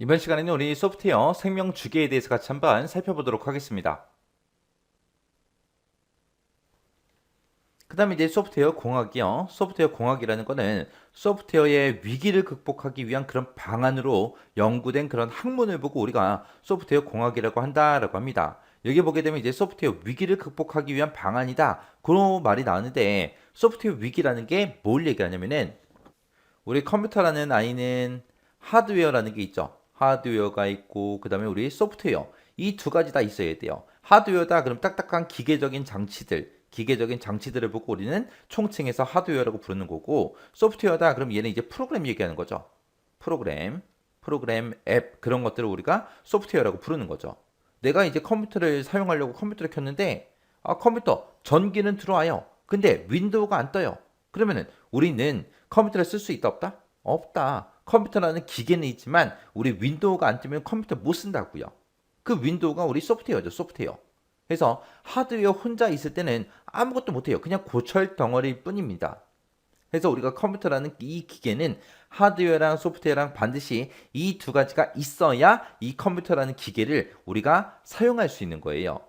이번 시간에는 우리 소프트웨어 생명 주기에 대해서 같이 한번 살펴보도록 하겠습니다. 그 다음에 이제 소프트웨어 공학이요. 소프트웨어 공학이라는 거는 소프트웨어의 위기를 극복하기 위한 그런 방안으로 연구된 그런 학문을 보고 우리가 소프트웨어 공학이라고 한다라고 합니다. 여기 보게 되면 이제 소프트웨어 위기를 극복하기 위한 방안이다. 그런 말이 나오는데 소프트웨어 위기라는 게 뭘 얘기하냐면은 우리 컴퓨터라는 아이는 하드웨어라는 게 있죠. 하드웨어가 있고 그 다음에 우리 소프트웨어 이 두 가지 다 있어야 돼요. 하드웨어다 그럼 딱딱한 기계적인 장치들을 보고 우리는 총칭해서 하드웨어라고 부르는 거고 소프트웨어다 그럼 얘는 이제 프로그램 얘기하는 거죠. 프로그램, 앱 그런 것들을 우리가 소프트웨어라고 부르는 거죠. 내가 이제 컴퓨터를 사용하려고 컴퓨터를 켰는데 컴퓨터 전기는 들어와요. 근데 윈도우가 안 떠요. 그러면은 우리는 컴퓨터를 쓸 수 있다 없다? 없다. 컴퓨터라는 기계는 있지만 우리 윈도우가 안 뜨면 컴퓨터 못 쓴다고요. 그 윈도우가 우리 소프트웨어죠, 소프트웨어. 그래서 하드웨어 혼자 있을 때는 아무것도 못해요. 그냥 고철 덩어리일 뿐입니다. 그래서 우리가 컴퓨터라는 이 기계는 하드웨어랑 소프트웨어랑 반드시 이 두 가지가 있어야 이 컴퓨터라는 기계를 우리가 사용할 수 있는 거예요.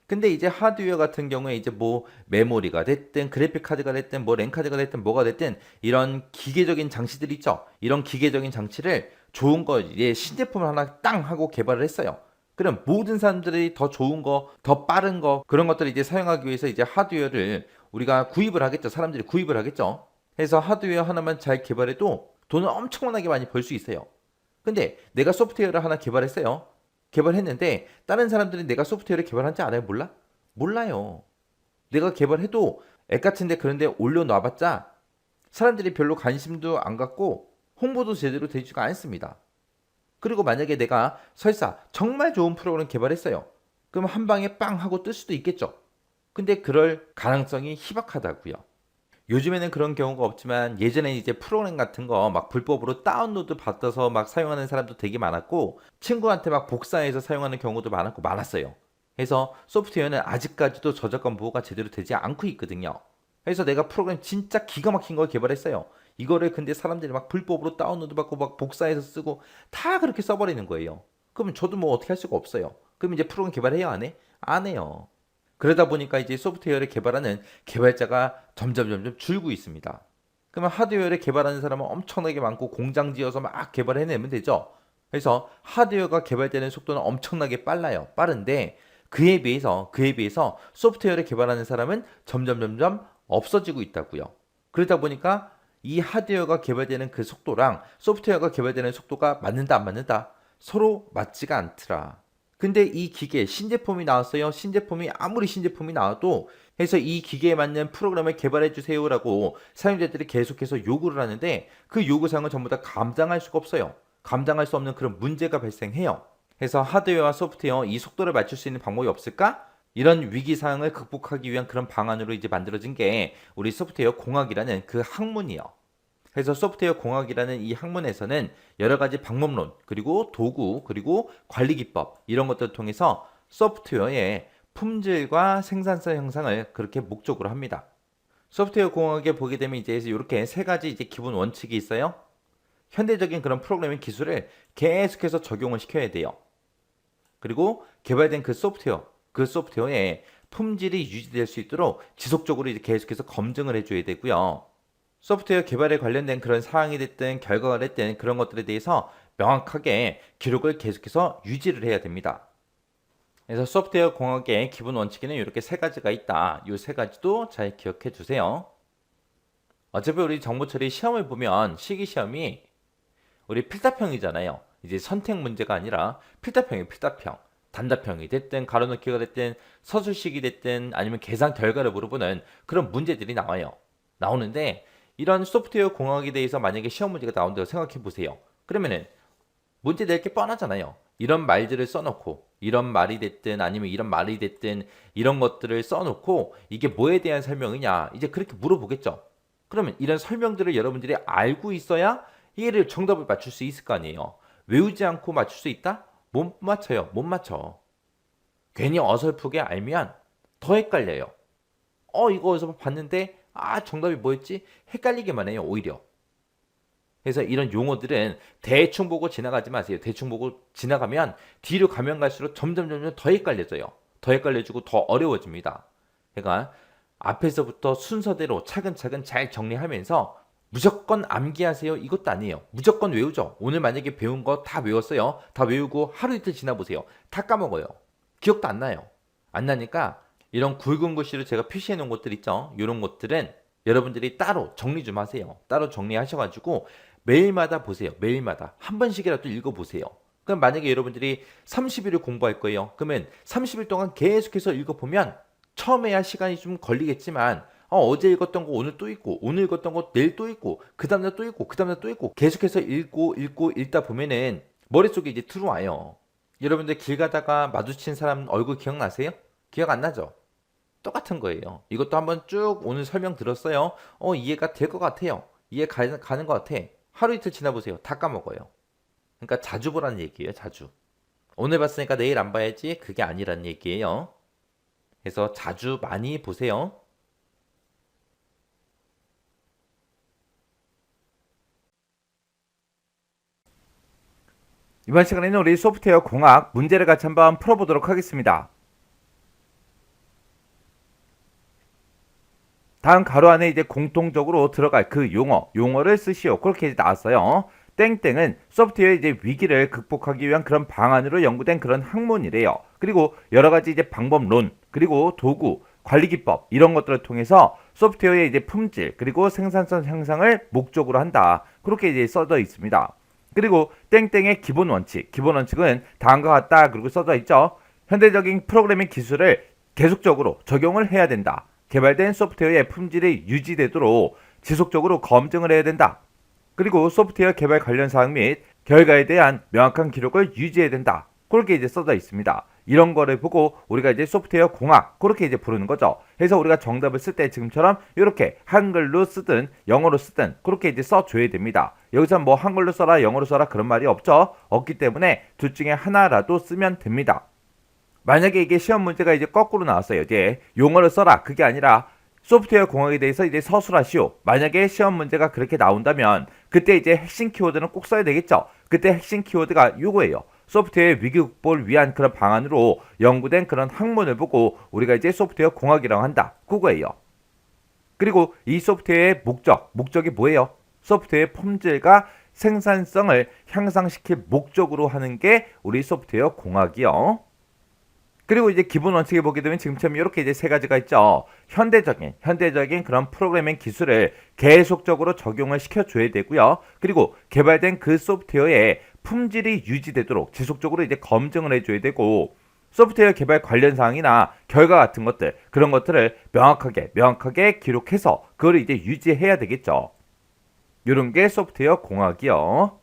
근데 이제 하드웨어 같은 경우에 이제 뭐 메모리가 됐든 그래픽 카드가 됐든 뭐 램 카드가 됐든 뭐가 됐든 이런 기계적인 장치들 있죠. 이런 기계적인 장치를 좋은 거 이제 신제품을 하나 땅 하고 개발을 했어요. 그럼 모든 사람들이 더 좋은 거, 더 빠른 거 그런 것들을 이제 사용하기 위해서 이제 하드웨어를 우리가 구입을 하겠죠. 사람들이 구입을 하겠죠. 해서 하드웨어 하나만 잘 개발해도 돈을 엄청나게 많이 벌 수 있어요. 근데 내가 소프트웨어를 하나 개발했어요. 개발했는데 다른 사람들이 내가 소프트웨어를 개발한지 알아요? 몰라? 몰라요. 내가 개발해도 앱 같은데 그런데 올려놔봤자 사람들이 별로 관심도 안 갖고 홍보도 제대로 되지가 않습니다. 그리고 만약에 내가 설사 정말 좋은 프로그램 개발했어요. 그럼 한 방에 빵 하고 뜰 수도 있겠죠. 근데 그럴 가능성이 희박하다고요. 요즘에는 그런 경우가 없지만 예전에 이제 프로그램 같은 거 막 불법으로 다운로드 받아서 막 사용하는 사람도 되게 많았고 친구한테 막 복사해서 사용하는 경우도 많았고 많았어요. 그래서 소프트웨어는 아직까지도 저작권 보호가 제대로 되지 않고 있거든요. 그래서 내가 프로그램 진짜 기가 막힌 걸 개발했어요. 이거를 근데 사람들이 막 불법으로 다운로드 받고 막 복사해서 쓰고 다 그렇게 써버리는 거예요. 그러면 저도 뭐 어떻게 할 수가 없어요. 그럼 이제 프로그램 개발해야 안 해? 안 해요. 그러다 보니까 이제 소프트웨어를 개발하는 개발자가 점점 줄고 있습니다. 그러면 하드웨어를 개발하는 사람은 엄청나게 많고 공장 지어서 막 개발해내면 되죠. 그래서 하드웨어가 개발되는 속도는 엄청나게 빨라요. 빠른데 그에 비해서 소프트웨어를 개발하는 사람은 점점 없어지고 있다고요. 그러다 보니까 이 하드웨어가 개발되는 그 속도랑 소프트웨어가 개발되는 속도가 맞는다 안 맞는다 서로 맞지가 않더라. 근데 이 기계 신제품이 나왔어요. 신제품이 아무리 신제품이 나와도 해서 이 기계에 맞는 프로그램을 개발해 주세요라고 사용자들이 계속해서 요구를 하는데 그 요구사항을 전부 다 감당할 수가 없어요. 감당할 수 없는 그런 문제가 발생해요. 그래서 하드웨어와 소프트웨어 이 속도를 맞출 수 있는 방법이 없을까? 이런 위기 상황을 극복하기 위한 그런 방안으로 이제 만들어진 게 우리 소프트웨어 공학이라는 그 학문이요. 그래서 소프트웨어 공학이라는 이 학문에서는 여러 가지 방법론, 그리고 도구, 그리고 관리 기법 이런 것들을 통해서 소프트웨어의 품질과 생산성 향상을 그렇게 목적으로 합니다. 소프트웨어 공학에 보게 되면 이제 이렇게 세 가지 이제 기본 원칙이 있어요. 현대적인 그런 프로그래밍 기술을 계속해서 적용을 시켜야 돼요. 그리고 개발된 그 소프트웨어의 품질이 유지될 수 있도록 지속적으로 이제 계속해서 검증을 해줘야 되고요. 소프트웨어 개발에 관련된 그런 사항이 됐든 결과가 됐든 그런 것들에 대해서 명확하게 기록을 계속해서 유지를 해야 됩니다. 그래서 소프트웨어 공학의 기본 원칙에는 이렇게 세 가지가 있다. 이 세 가지도 잘 기억해 두세요. 어차피 우리 정보처리 시험을 보면 실기시험이 우리 필답형이잖아요. 이제 선택 문제가 아니라 필답형이 필답형. 단답형이 됐든 가로넣기가 됐든 서술식이 됐든 아니면 계산 결과를 물어보는 그런 문제들이 나와요. 나오는데 이런 소프트웨어 공학에 대해서 만약에 시험 문제가 나온다고 생각해 보세요. 그러면은 문제 낼 게 뻔하잖아요. 이런 말들을 써놓고 이런 말이 됐든 아니면 이런 말이 됐든 이런 것들을 써놓고 이게 뭐에 대한 설명이냐 이제 그렇게 물어보겠죠. 그러면 이런 설명들을 여러분들이 알고 있어야 얘를 정답을 맞출 수 있을 거 아니에요. 외우지 않고 맞출 수 있다? 못 맞춰요. 못 맞춰. 괜히 어설프게 알면 더 헷갈려요. 이거 어디서 봤는데 정답이 뭐였지? 헷갈리게만 해요. 오히려. 그래서 이런 용어들은 대충 보고 지나가지 마세요. 대충 보고 지나가면 뒤로 가면 갈수록 점점 더 헷갈려져요. 더 헷갈려지고 더 어려워집니다. 그러니까 앞에서부터 순서대로 차근차근 잘 정리하면서 무조건 암기하세요. 이것도 아니에요. 무조건 외우죠. 오늘 만약에 배운 거 다 외웠어요. 다 외우고 하루 이틀 지나보세요. 다 까먹어요. 기억도 안 나요. 안 나니까 이런 굵은 글씨로 제가 표시해 놓은 것들 있죠. 이런 것들은 여러분들이 따로 정리 좀 하세요. 따로 정리하셔가지고 매일마다 보세요. 매일마다 한 번씩이라도 읽어보세요. 그럼 만약에 여러분들이 30일을 공부할 거예요. 그러면 30일 동안 계속해서 읽어보면 처음에야 시간이 좀 걸리겠지만 어제 읽었던 거 오늘 또 읽고 오늘 읽었던 거 내일 또 읽고 그 다음날 또 읽고 그 다음날 또 읽고 계속해서 읽고 읽다 보면은 머릿속에 이제 들어와요. 여러분들 길 가다가 마주친 사람 얼굴 기억나세요? 기억 안 나죠? 똑같은 거예요. 이것도 한번 쭉 오늘 설명 들었어요. 이해가 될 것 같아요. 가는 것 같아. 하루 이틀 지나보세요. 다 까먹어요. 그러니까 자주 보라는 얘기예요. 자주. 오늘 봤으니까 내일 안 봐야지. 그게 아니라는 얘기예요. 그래서 자주 많이 보세요. 이번 시간에는 우리 소프트웨어 공학 문제를 같이 한번 풀어보도록 하겠습니다. 다음 가로 안에 이제 공통적으로 들어갈 그 용어를 쓰시오. 그렇게 이제 나왔어요. 땡땡은 소프트웨어의 이제 위기를 극복하기 위한 그런 방안으로 연구된 그런 학문이래요. 그리고 여러 가지 이제 방법론, 그리고 도구, 관리 기법 이런 것들을 통해서 소프트웨어의 이제 품질 그리고 생산성 향상을 목적으로 한다. 그렇게 이제 써져 있습니다. 그리고 땡땡의 기본 원칙은 다음과 같다. 그리고 써져 있죠. 현대적인 프로그래밍 기술을 계속적으로 적용을 해야 된다. 개발된 소프트웨어의 품질이 유지되도록 지속적으로 검증을 해야 된다. 그리고 소프트웨어 개발 관련 사항 및 결과에 대한 명확한 기록을 유지해야 된다. 그렇게 이제 써져 있습니다. 이런 거를 보고 우리가 이제 소프트웨어 공학 그렇게 이제 부르는 거죠. 그래서 우리가 정답을 쓸 때 지금처럼 이렇게 한글로 쓰든 영어로 쓰든 그렇게 이제 써줘야 됩니다. 여기서 뭐 한글로 써라 영어로 써라 그런 말이 없기 때문에 둘 중에 하나라도 쓰면 됩니다. 만약에 이게 시험 문제가 이제 거꾸로 나왔어요. 이제 용어를 써라 그게 아니라 소프트웨어 공학에 대해서 이제 서술하시오. 만약에 시험 문제가 그렇게 나온다면 그때 이제 핵심 키워드는 꼭 써야 되겠죠. 그때 핵심 키워드가 요거예요. 소프트웨어 위기 극복을 위한 그런 방안으로 연구된 그런 학문을 보고 우리가 이제 소프트웨어 공학이라고 한다. 그거예요. 그리고 이 소프트웨어의 목적이 뭐예요? 소프트웨어 품질과 생산성을 향상시킬 목적으로 하는 게 우리 소프트웨어 공학이요. 그리고 이제 기본 원칙을 보게 되면 지금처럼 이렇게 이제 세 가지가 있죠. 현대적인 그런 프로그래밍 기술을 계속적으로 적용을 시켜줘야 되고요. 그리고 개발된 그 소프트웨어의 품질이 유지되도록 지속적으로 이제 검증을 해줘야 되고, 소프트웨어 개발 관련 사항이나 결과 같은 것들 그런 것들을 명확하게 기록해서 그걸 이제 유지해야 되겠죠. 이런 게 소프트웨어 공학이요.